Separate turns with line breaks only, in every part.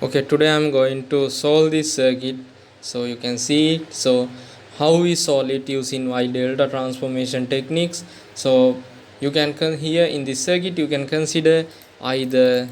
Okay, today I'm going to solve this circuit, so you can see it. So how we solve it using Wye Delta transformation techniques. So you can here in this circuit you can consider either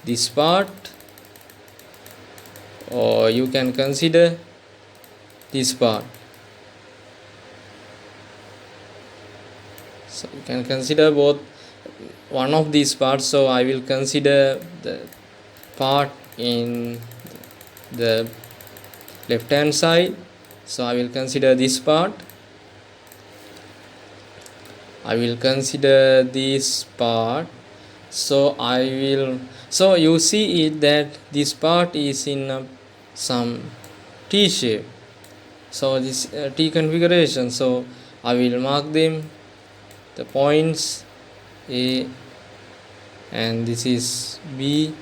this part or you can consider this part. So you can consider both one of these parts. So I will consider the part in the left hand side. So I will consider this part. I will consider this part. So you see it that this part is in some T shape. So this T configuration. So I will mark them, the points A, and this is B,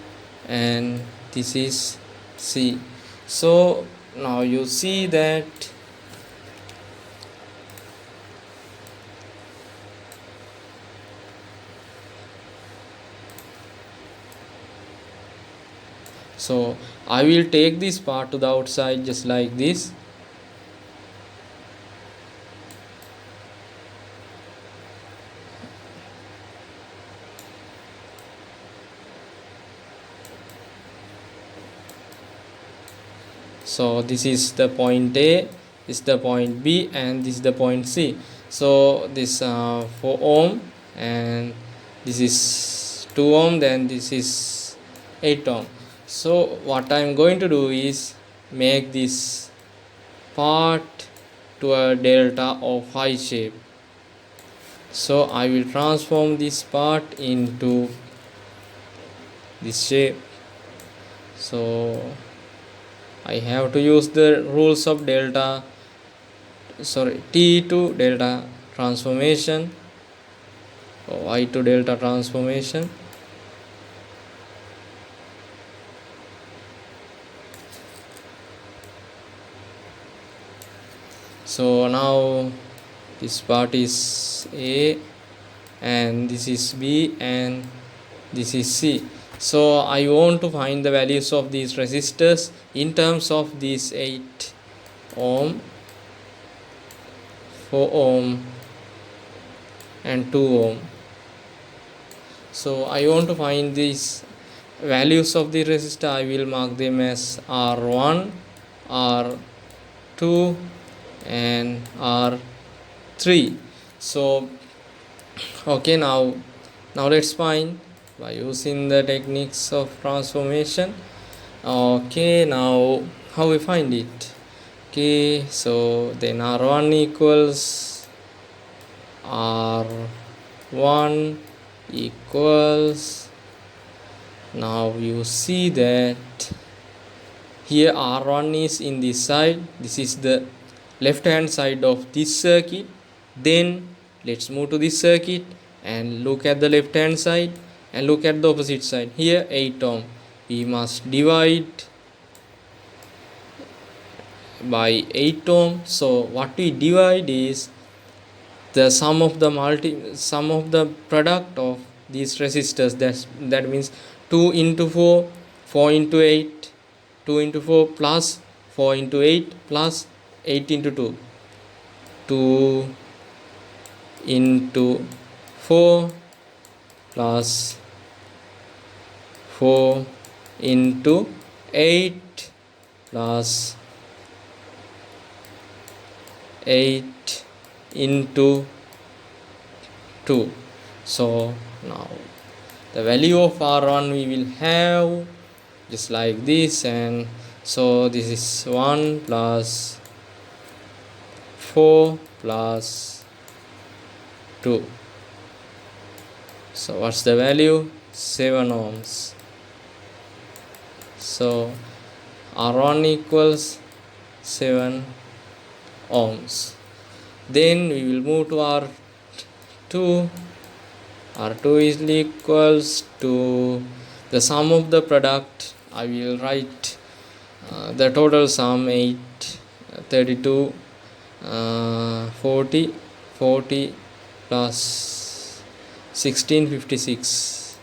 and this is C. So now you see that so I will take this part to the outside just like this. So this is the point A, this is the point B, and this is the point C. So this 4 ohm, and this is 2 ohm, then this is 8 ohm. So what I am going to do is make this part to a delta of high shape. So I will transform this part into this shape. So I have to use the rules of T to delta transformation or Y to delta transformation. So now this part is A, and this is B, and this is C. So I want to find the values of these resistors in terms of these 8 ohm, 4 ohm, and 2 ohm. So I want to find these values of the resistor. I will mark them as R1, R2, and R3. So okay, now let's find by using the techniques of transformation. Okay, now how we find it? Okay, so then R1 equals R1 equals, now you see that here R1 is in this side, this is the left hand side of this circuit. Then let's move to this circuit and look at the left hand side and look at the opposite side. Here 8 ohm, we must divide by 8 ohm. So what we divide is the sum of the product of these resistors. That means 2 into 4, 4 into 8, 2 into 4 plus 4 into 8 plus 8 into 2, 2 into 4 plus 4 into 8 plus 8 into 2. So now the value of R1 we will have just like this, and so this is 1 plus 4 plus 2. So what's the value? 7 ohms. So R1 equals 7 ohms. Then we will move to R2. R2 is equals to the sum of the product. I will write the total sum 8, 32, 40 plus 16, 56,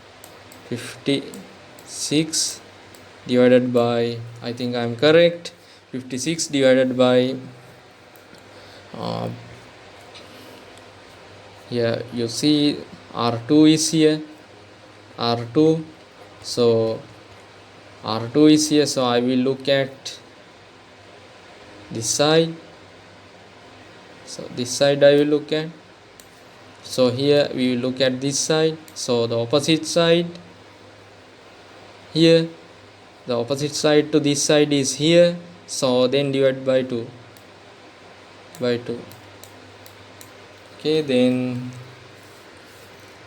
divided by, I think I am correct, 56 divided by uh, here you see R2 is here, R2, so R2 is here, so I will look at this side, so this side I will look at, so here we will look at this side, so the opposite side here, the opposite side to this side is here, so then divide by 2, okay, then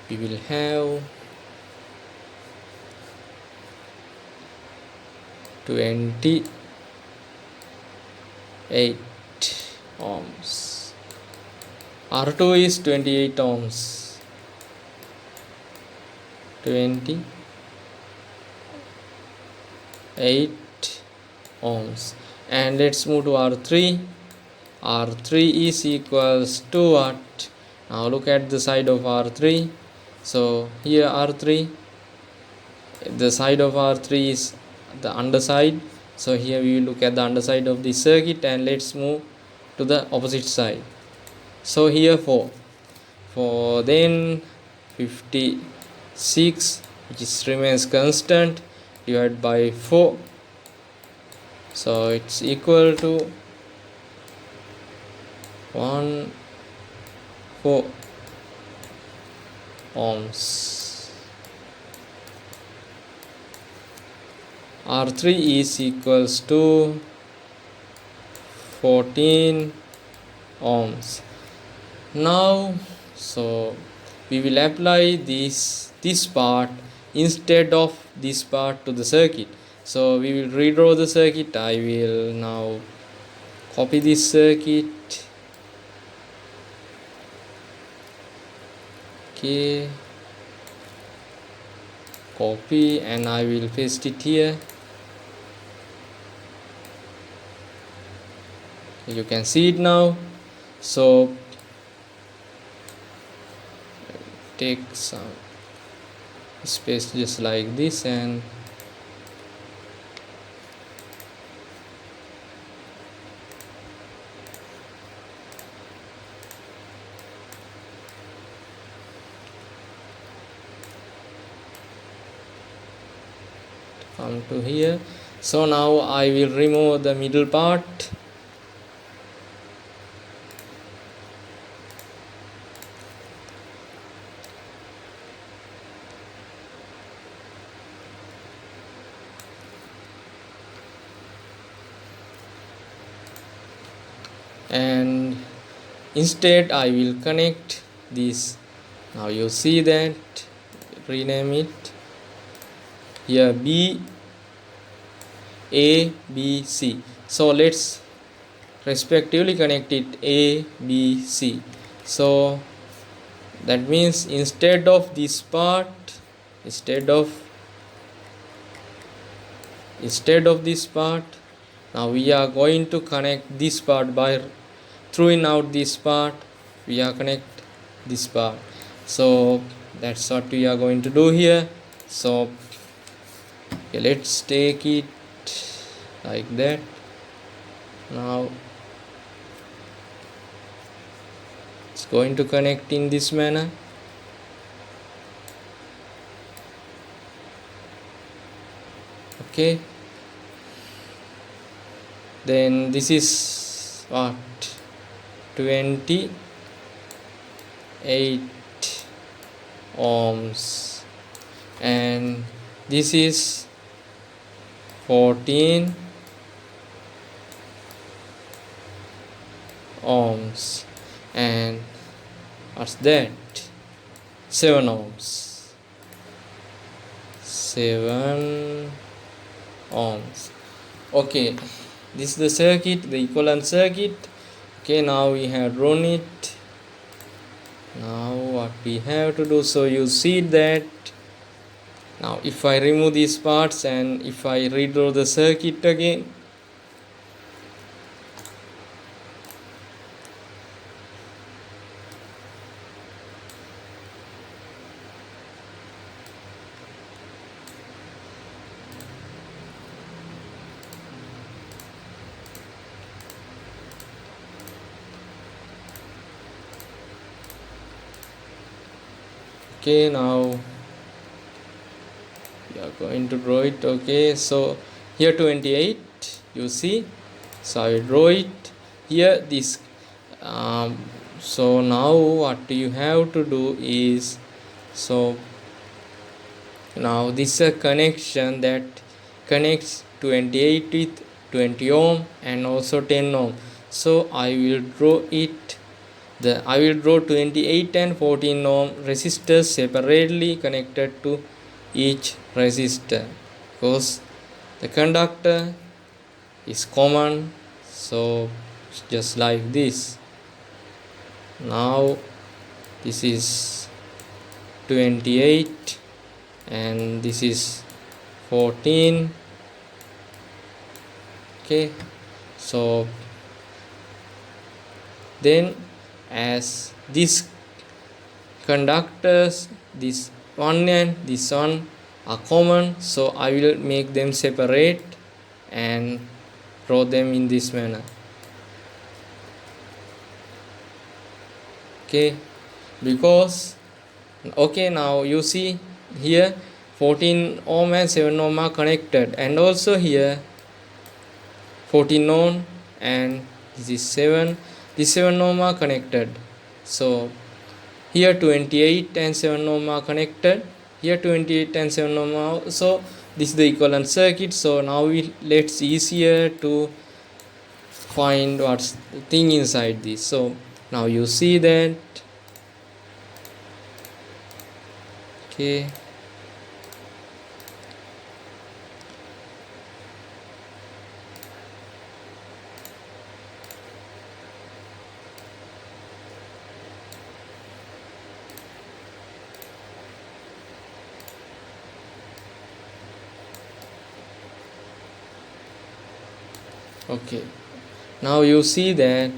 we will have 28 ohms. R2 is 28 ohms. 28 ohms. And let's move to R3. R3 is equals to what? Now look at the side of R3. So here R3, the side of R3 is the underside, so here we will look at the underside of the circuit, and let's move to the opposite side. So here 4, then 56, which is remains constant, divided by 4, so it's equal to 14 ohms. R3 is equals to 14 ohms. Now, so we will apply this part instead of this part to the circuit. So we will redraw the circuit. I will now copy this circuit. Okay, copy, and I will paste it here. You can see it now. So take some space just like this, and come to here. So now I will remove the middle part. And instead I will connect this. Now you see that, rename it here B, A, B, C. So let's respectively connect it A, B, C. So that means instead of this part, instead of this part, now we are going to connect this part by throwing out this part. We are connect this part. So that's what we are going to do here. So okay, let's take it like that. Now it's going to connect in this manner. Okay, then this is what, 28 ohms, and this is 14 ohms, and what's that, 7 ohms, 7 ohms. Okay, this is the circuit, the equivalent circuit. Okay, now we have drawn it. Now what we have to do, so you see that now if I remove these parts and if I redraw the circuit again, Okay, now we are going to draw it. Okay, so here 28 you see, so I will draw it here this. So now what you have to do is, so now this is a connection that connects 28 with 20 ohm and also 10 ohm. So I will draw it. I will draw 28 and 14 ohm resistors separately connected to each resistor, because the conductor is common. So just like this. Now this is 28 and this is 14. Okay, so then as these conductors, this one and this one are common, so I will make them separate and draw them in this manner. Okay, because okay, now you see here 14 ohm and 7 ohm are connected, and also here 14 ohm and this is 7, this 7 ohm are connected. So here 28 and 7 ohm are connected, here 28 and 7 ohm are, so this is the equivalent circuit. So now let's easier to find what's the thing inside this. So now you see that. Okay, okay, now you see that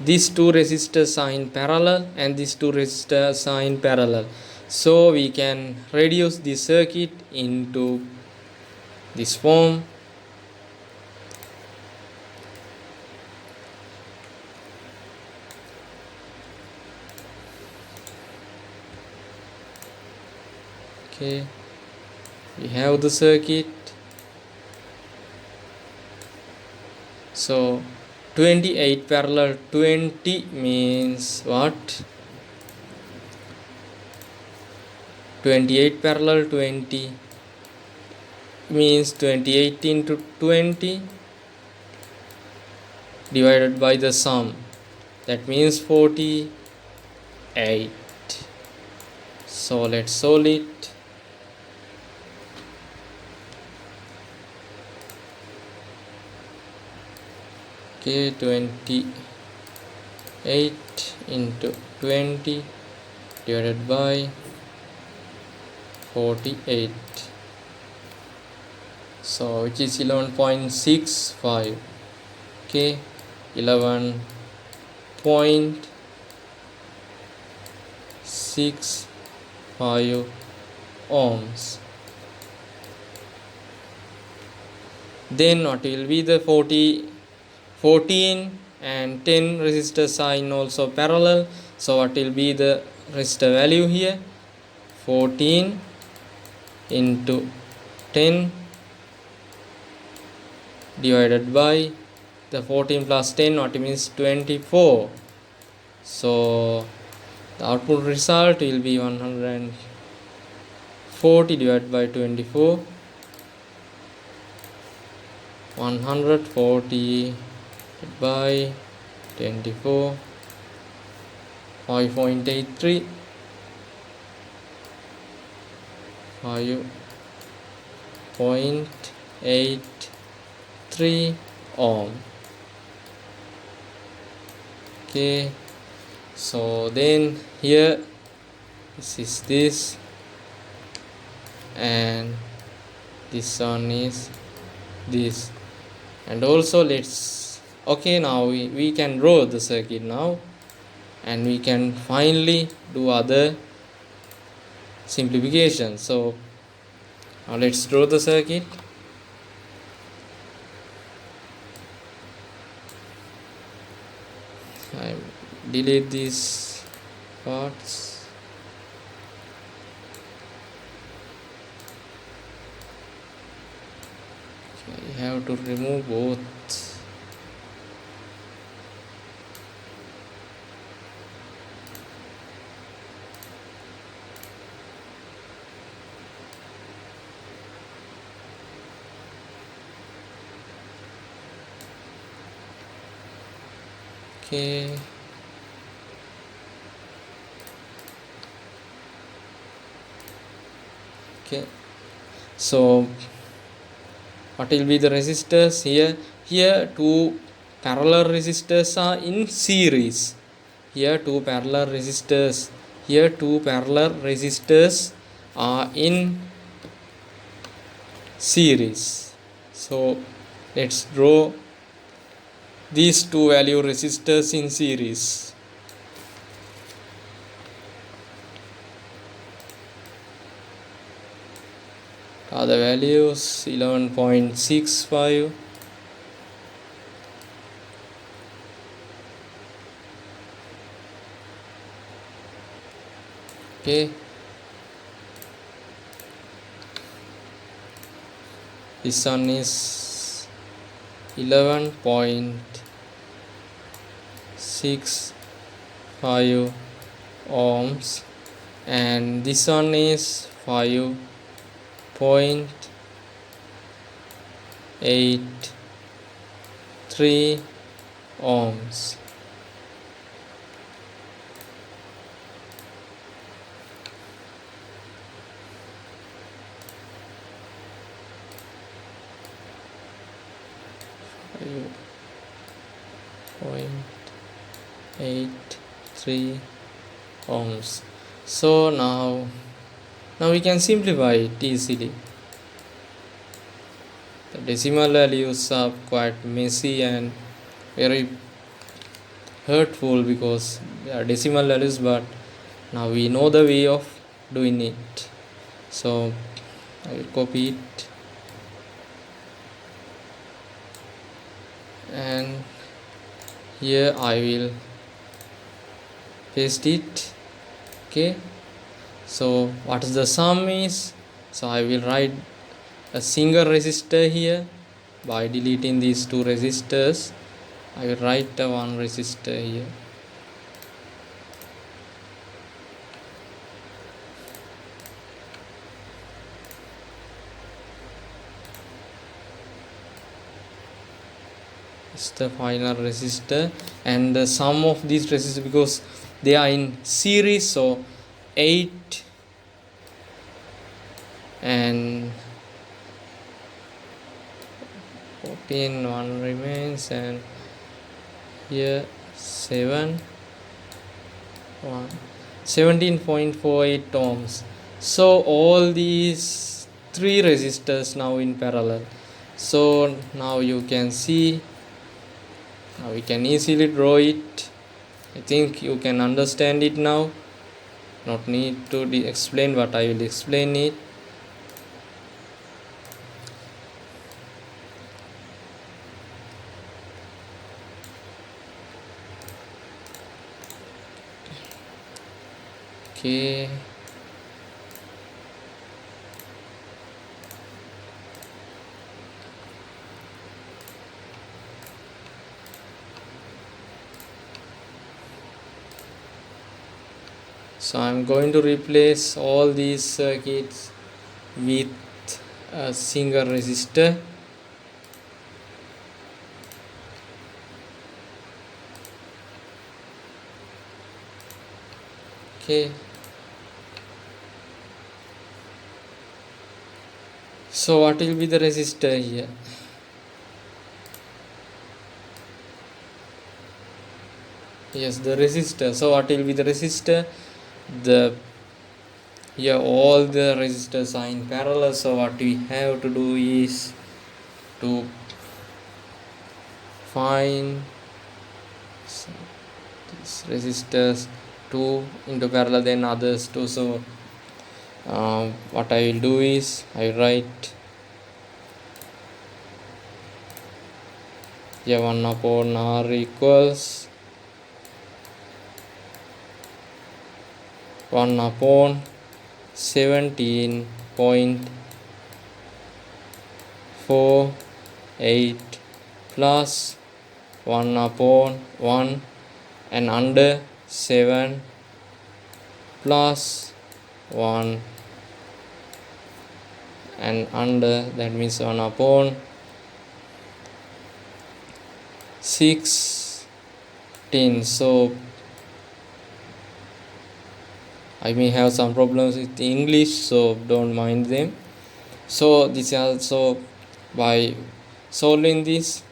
these two resistors are in parallel and these two resistors are in parallel, so we can reduce the circuit into this form. Okay, we have the circuit. So 28 parallel 20 means what? 28 parallel 20 means 28 into 20 divided by the sum, that means 48. So let's solve it. Okay, 28 into 20 divided by 48, so which is 11.65. okay, 11.65 ohms. Then what will be the 14 and 10 resistors are in also parallel, so what will be the resistor value here? 14 into 10 divided by the 14 plus 10, what means 24. So the output result will be 140 divided by 24, 140 by 24, 5.83, 5.83 ohm. Okay, so then here this is this and this one is this, and also let's, okay, now we can draw the circuit now, and we can finally do other simplification. So now let's draw the circuit. I delete these parts. I have to remove both. Okay. Okay, so what will be the resistors here? Here two parallel resistors are in series. Here two parallel resistors. Here two parallel resistors are in series. So let's draw these two value resistors in series. The values 11.65, okay, this one is 11.65 ohms and this one is 5.83 ohms. Point 83 ohms. So now we can simplify it easily. The decimal values are quite messy and very hurtful because they are decimal values, but now we know the way of doing it. So I will copy it and here I will paste it. Okay, so what is the sum is? So I will write a single resistor here by deleting these two resistors. I will write one resistor here. It's the final resistor and the sum of these resistors, because they are in series, so 8 and 14, one remains, and here 7 1 17.48 ohms. So all these three resistors now in parallel. So now you can see, now we can easily draw it. I think you can understand it now. Not need to explain, but I will explain it. Okay, so I'm going to replace all these circuits with a single resistor. Okay, so what will be the resistor here? Yes, the resistor. So what will be the resistor? The here all the resistors are in parallel, so what we have to do is to find these resistors 2 into parallel, then others too. So what I will do is I write here 1 upon R equals 1 upon 17.4 8 plus 1 upon 1 and under 7 plus 1 and under, that means 1 upon 16. So I may have some problems with English, so don't mind them. So this is also by solving this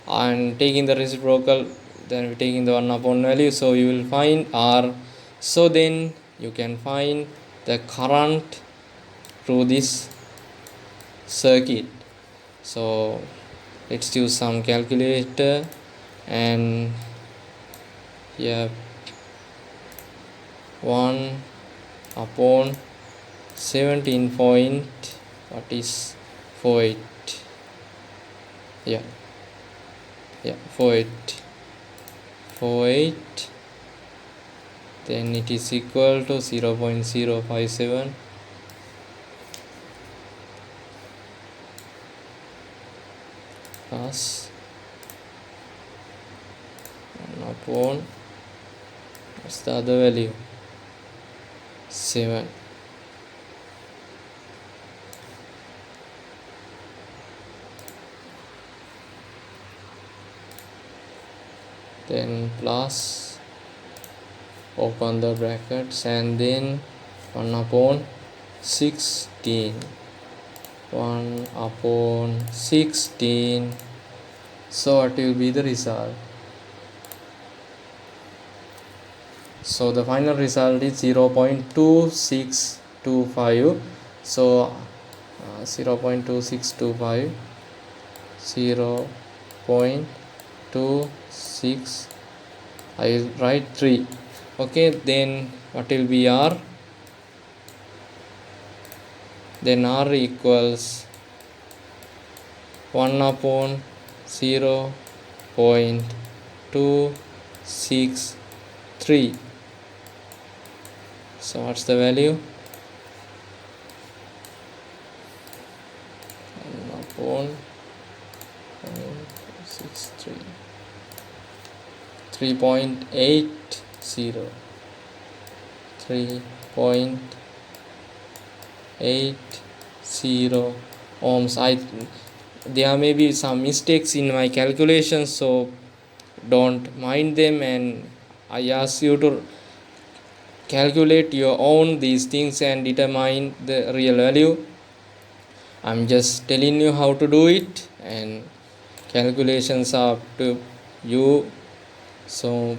and taking the reciprocal, then we taking the 1 upon value, so you will find R. So then you can find the current through this circuit. So let's use some calculator, and here 1 upon 17 point, what is 48, 48, then it is equal to 0.057 plus 1 upon, what's the other value, 7. Then plus, open the brackets, and then 1 upon 16, 1 upon 16. So what will be the result? So the final result is 0.2625. So 0.2625, 0.26, I will write 3. Okay, then what will be R? Then R equals 1 upon 0.263. So what's the value? 1 upon 0.63, 3.80, 3.80 ohms. There may be some mistakes in my calculations, so don't mind them, and I ask you to calculate your own these things and determine the real value. I'm just telling you how to do it, and calculations are up to you. So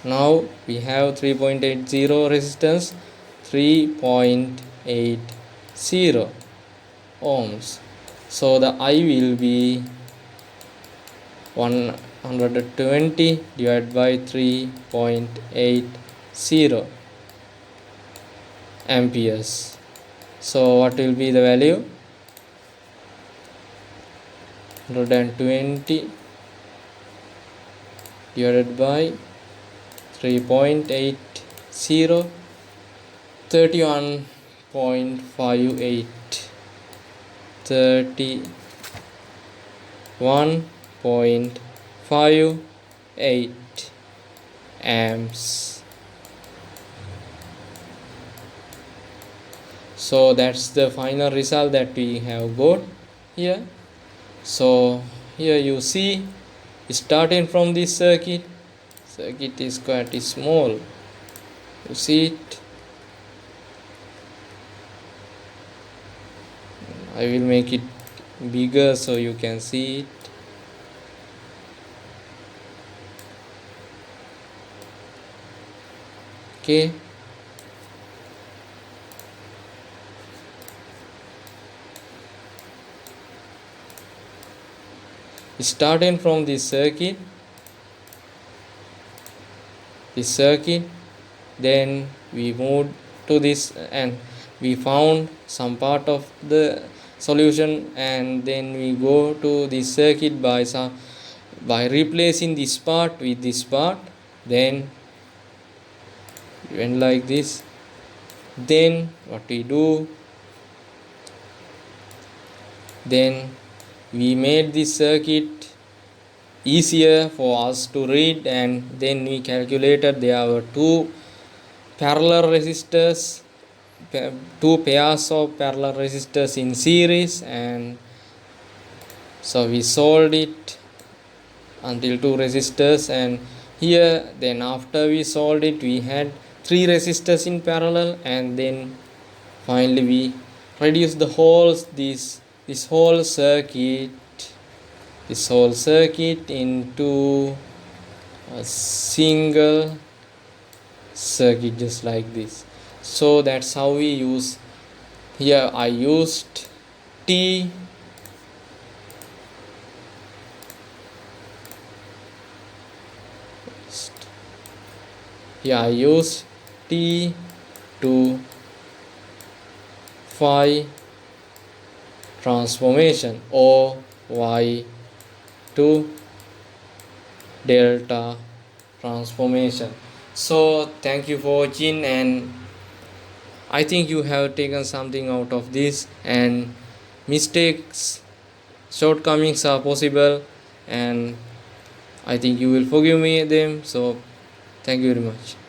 now we have 3.80 resistance, 3.80 ohms. So the I will be 120 divided by 3.80 amperes. So what will be the value? 120 divided by 3.80, 31.58, 31.58 amps. So that's the final result that we have got here. So here you see, starting from this circuit is quite small, you see it. I will make it bigger so you can see it. Okay, starting from this circuit, then we moved to this and we found some part of the solution, and then we go to this circuit by replacing this part with this part. Then went like this. Then what we do, then we made this circuit easier for us to read, and then we calculated there were two parallel resistors, two pairs of parallel resistors in series, and so we solved it until two resistors. And here then after we solved it, we had three resistors in parallel, and then finally we reduced the whole this whole circuit into a single circuit, just like this. So that's how we use. Here I used T to phi transformation, or Y to delta transformation. So thank you for watching, and I think you have taken something out of this, and mistakes, shortcomings are possible, and I think you will forgive me them. So thank you very much.